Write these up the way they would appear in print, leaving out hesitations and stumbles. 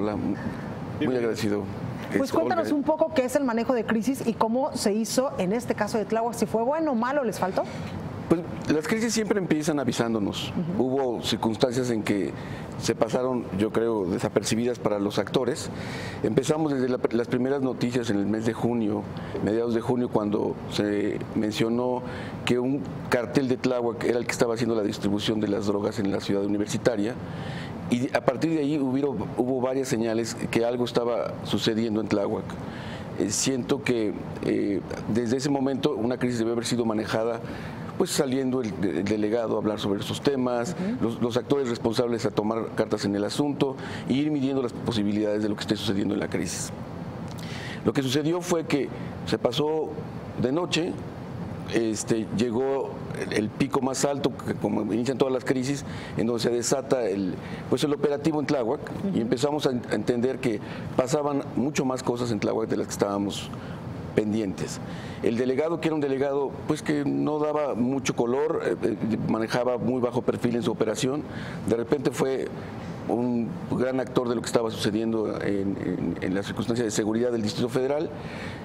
Hola, muy agradecido. Pues cuéntanos un poco qué es el manejo de crisis y cómo se hizo en este caso de Tláhuac, si fue bueno o malo, ¿les faltó? Pues las crisis siempre empiezan avisándonos. Hubo circunstancias en que se pasaron, yo creo, desapercibidas para los actores. Empezamos desde las primeras noticias en el mes de junio, mediados de junio, cuando se mencionó que un cartel de Tláhuac era el que estaba haciendo la distribución de las drogas en la ciudad universitaria. Y a partir de ahí hubo varias señales que algo estaba sucediendo en Tláhuac. Siento que desde ese momento una crisis debe haber sido manejada, pues saliendo el delegado a hablar sobre esos temas, los actores responsables a tomar cartas en el asunto e ir midiendo las posibilidades de lo que esté sucediendo en la crisis. Lo que sucedió fue que se pasó de noche, llegó el pico más alto, que como inician todas las crisis, en donde se desata el operativo en Tláhuac, y empezamos a entender que pasaban mucho más cosas en Tláhuac de las que estábamos pendientes. El delegado, que era un delegado pues que no daba mucho color, manejaba muy bajo perfil en su operación, de repente fue un gran actor de lo que estaba sucediendo en las circunstancias de seguridad del Distrito Federal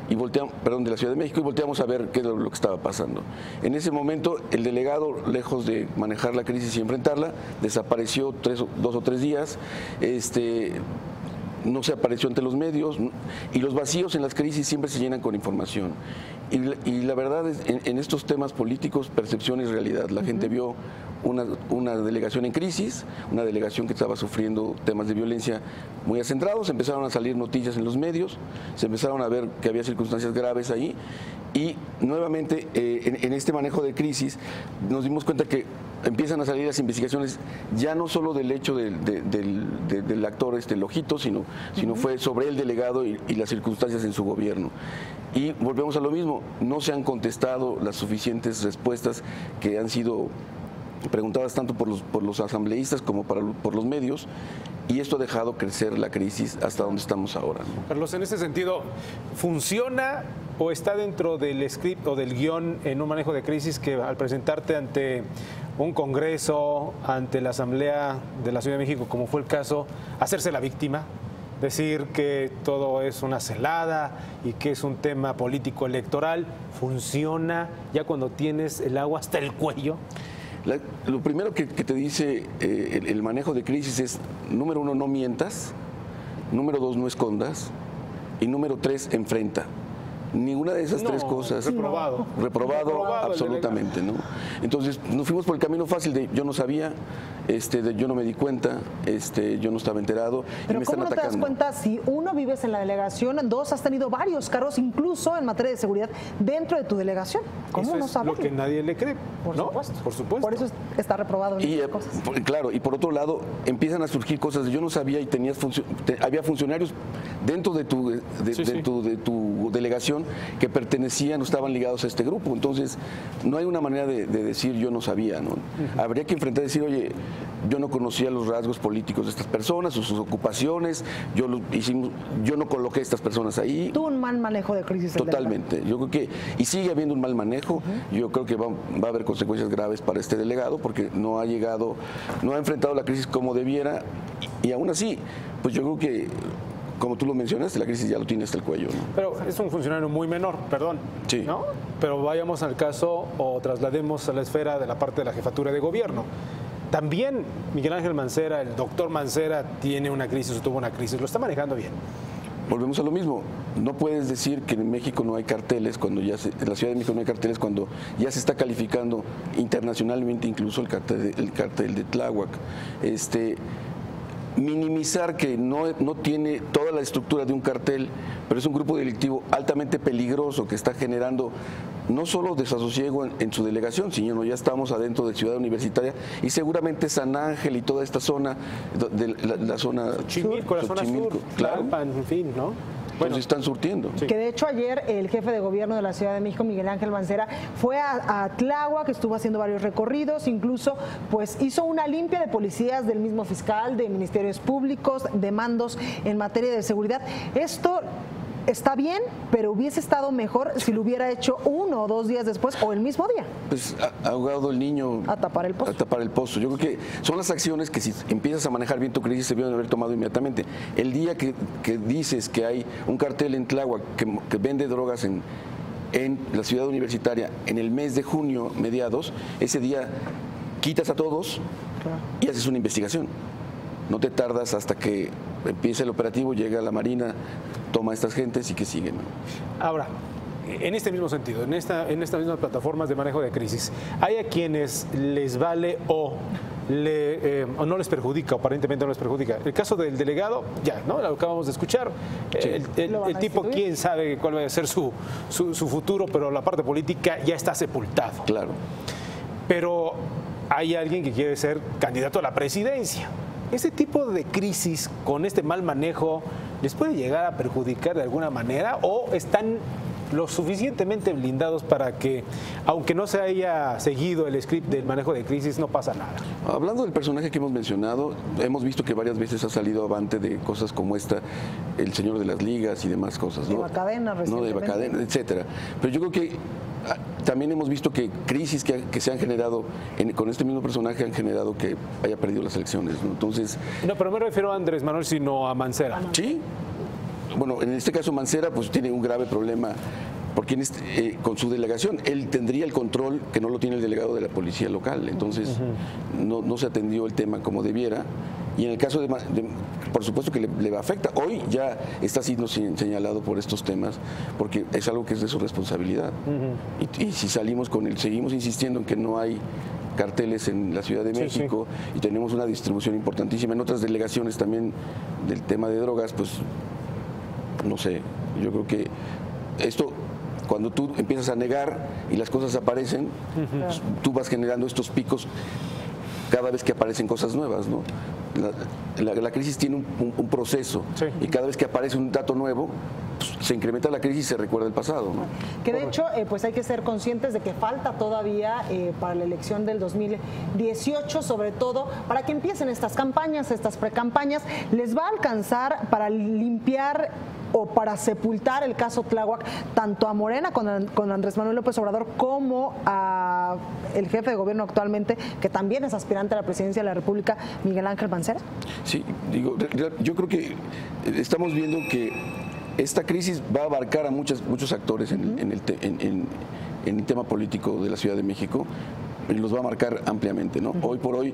de la Ciudad de México, y volteamos a ver qué es lo que estaba pasando. En ese momento el delegado, lejos de manejar la crisis y enfrentarla, desapareció 2 o 3 días, no se apareció ante los medios, y los vacíos en las crisis siempre se llenan con información. Y la verdad es, en estos temas políticos, percepción es realidad. La gente vio una delegación en crisis, una delegación que estaba sufriendo temas de violencia muy acentrados, empezaron a salir noticias en los medios, se empezaron a ver que había circunstancias graves ahí, y nuevamente en este manejo de crisis nos dimos cuenta que empiezan a salir las investigaciones ya no solo del hecho del actor Lojito, sino fue sobre el delegado y las circunstancias en su gobierno. Y volvemos a lo mismo, no se han contestado las suficientes respuestas que han sido preguntadas tanto por los asambleístas como por los medios, y esto ha dejado crecer la crisis hasta donde estamos ahora, ¿no? Carlos, en ese sentido, ¿funciona o está dentro del script o del guión en un manejo de crisis que al presentarte ante un congreso, ante la Asamblea de la Ciudad de México, como fue el caso, hacerse la víctima? Decir que todo es una celada y que es un tema político electoral, ¿funciona ya cuando tienes el agua hasta el cuello? Lo primero que te dice el manejo de crisis es, número 1, no mientas, número 2, no escondas, y número 3, enfrenta. Ninguna de esas 3 cosas. Reprobado absolutamente, ¿no? Entonces nos fuimos por el camino fácil de yo no sabía, yo no me di cuenta, yo no estaba enterado. Pero y me ¿cómo están no te das atacando. cuenta si 1, vives en la delegación, 2, has tenido varios cargos, incluso en materia de seguridad, dentro de tu delegación? ¿Cómo Eso no es saberlo? lo que nadie le cree, Por ¿no? supuesto. Por supuesto. Por eso está reprobado en estas cosas. Claro, y por otro lado, empiezan a surgir cosas de yo no sabía, y había funcionarios dentro de tu delegación que pertenecían o estaban ligados a este grupo. Entonces, no hay una manera de decir yo no sabía, ¿no? Habría que enfrentar y decir, oye, yo no conocía los rasgos políticos de estas personas o sus ocupaciones, yo no coloqué a estas personas ahí. Tuvo un mal manejo de crisis. Totalmente. Yo creo que, y sigue habiendo un mal manejo, yo creo que va a haber consecuencias graves para este delegado, porque no ha enfrentado la crisis como debiera, y aún así, pues yo creo que, como tú lo mencionaste, la crisis ya lo tiene hasta el cuello, ¿no? Pero es un funcionario muy menor, perdón. Sí. ¿No? Pero vayamos al caso o traslademos a la esfera de la parte de la jefatura de gobierno. También Miguel Ángel Mancera, el doctor Mancera, tiene una crisis o tuvo una crisis. Lo está manejando bien. Volvemos a lo mismo. No puedes decir que en México no hay carteles cuando en la Ciudad de México no hay carteles cuando ya se está calificando internacionalmente incluso el cartel de Tláhuac. Minimizar que no tiene toda la estructura de un cartel, pero es un grupo delictivo altamente peligroso que está generando no solo desasosiego en su delegación, sino ya estamos adentro de Ciudad Universitaria y seguramente San Ángel y toda esta zona, la zona Xochimilco, la zona sur, claro. Tlalpan, en fin, ¿no? Bueno, están surtiendo. Sí. Que de hecho ayer el jefe de gobierno de la Ciudad de México, Miguel Ángel Mancera, fue a Tláhuac, que estuvo haciendo varios recorridos, incluso pues hizo una limpia de policías del mismo fiscal, de ministerios públicos, de mandos en materia de seguridad. Esto está bien, pero hubiese estado mejor si lo hubiera hecho 1 o 2 días después o el mismo día. Pues ha ahogado el niño a tapar el pozo. A tapar el pozo. Yo creo que son las acciones que si empiezas a manejar bien tu crisis se deben haber tomado inmediatamente. El día que dices que hay un cartel en Tláhuac que vende drogas en la ciudad universitaria en el mes de junio, mediados, ese día quitas a todos y haces una investigación. No te tardas hasta que empiece el operativo, llega la Marina, toma a estas gentes y que siguen, ¿no? Ahora, en este mismo sentido, en estas mismas plataformas de manejo de crisis, hay a quienes les vale o no les perjudica, o aparentemente no les perjudica. El caso del delegado, ya, ¿no? Lo acabamos de escuchar. Sí. El tipo, quién sabe cuál va a ser su futuro, pero la parte política ya está sepultado. Claro. Pero hay alguien que quiere ser candidato a la presidencia. ¿Ese tipo de crisis con este mal manejo les puede llegar a perjudicar de alguna manera o están lo suficientemente blindados para que, aunque no se haya seguido el script del manejo de crisis, no pasa nada? Hablando del personaje que hemos mencionado, hemos visto que varias veces ha salido avante de cosas como esta, el señor de las ligas y demás cosas, ¿no? De Bacadena, ¿no? De Bacadena, etcétera. Pero yo creo que también hemos visto que crisis que se han generado con este mismo personaje han generado que haya perdido las elecciones, ¿no? Entonces... No, pero me refiero a Andrés Manuel, sino a Mancera. Sí. Bueno, en este caso Mancera pues tiene un grave problema porque con su delegación él tendría el control que no lo tiene el delegado de la policía local, entonces no se atendió el tema como debiera. Y en el caso por supuesto que le afecta. Hoy ya está siendo señalado por estos temas porque es algo que es de su responsabilidad. Y si salimos seguimos insistiendo en que no hay carteles en la Ciudad de México y tenemos una distribución importantísima en otras delegaciones también del tema de drogas, pues no sé, yo creo que esto, cuando tú empiezas a negar y las cosas aparecen, pues, tú vas generando estos picos cada vez que aparecen cosas nuevas, ¿no? La crisis tiene un proceso y cada vez que aparece un dato nuevo, pues, se incrementa la crisis y se recuerda el pasado, ¿no? Que de hecho, pues hay que ser conscientes de que falta todavía para la elección del 2018, sobre todo para que empiecen estas campañas, estas precampañas, les va a alcanzar para limpiar o para sepultar el caso Tláhuac, tanto a Morena con Andrés Manuel López Obrador como a el jefe de gobierno actualmente, que también es aspirante a la presidencia de la República, Miguel Ángel Mancera? Sí, digo, yo creo que estamos viendo que esta crisis va a abarcar a muchos actores en el tema político de la Ciudad de México y los va a marcar ampliamente, ¿no? Hoy por hoy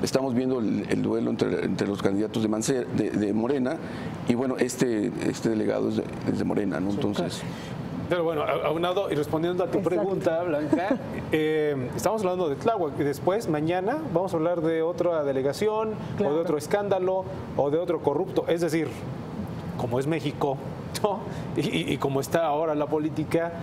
estamos viendo el duelo entre los candidatos de Morena y bueno, este delegado es de Morena, ¿no? Entonces... Pero bueno, aunado y respondiendo a tu pregunta, Blanca, estamos hablando de Tláhuac y después, mañana, vamos a hablar de otra delegación o de otro escándalo o de otro corrupto. Es decir, como es México, ¿no? y como está ahora la política,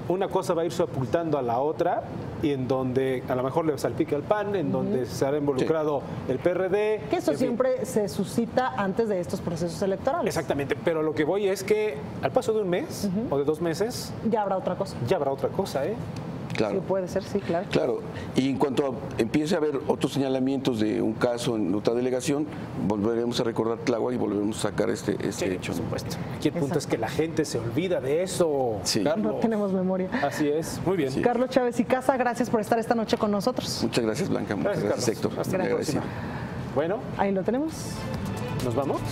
una cosa va a ir sepultando a la otra y en donde a lo mejor le salpica el PAN, en donde se ha involucrado el PRD. Que eso siempre se suscita antes de estos procesos electorales. Exactamente, pero lo que voy es que al paso de un mes o de 2 meses... Ya habrá otra cosa. Ya habrá otra cosa, ¿eh? Claro. Sí, puede ser, sí, claro. Claro, y en cuanto empiece a haber otros señalamientos de un caso en otra delegación, volveremos a recordar Tláhuac y volveremos a sacar este hecho. Por supuesto. Aquí el punto es que la gente se olvida de eso. Sí. No tenemos memoria. Así es, muy bien. Sí. Carlos Chávez y Casa, gracias por estar esta noche con nosotros. Muchas gracias, Blanca. Muchas gracias, Héctor. Hasta la próxima. Bueno. Ahí lo tenemos. ¿Nos vamos?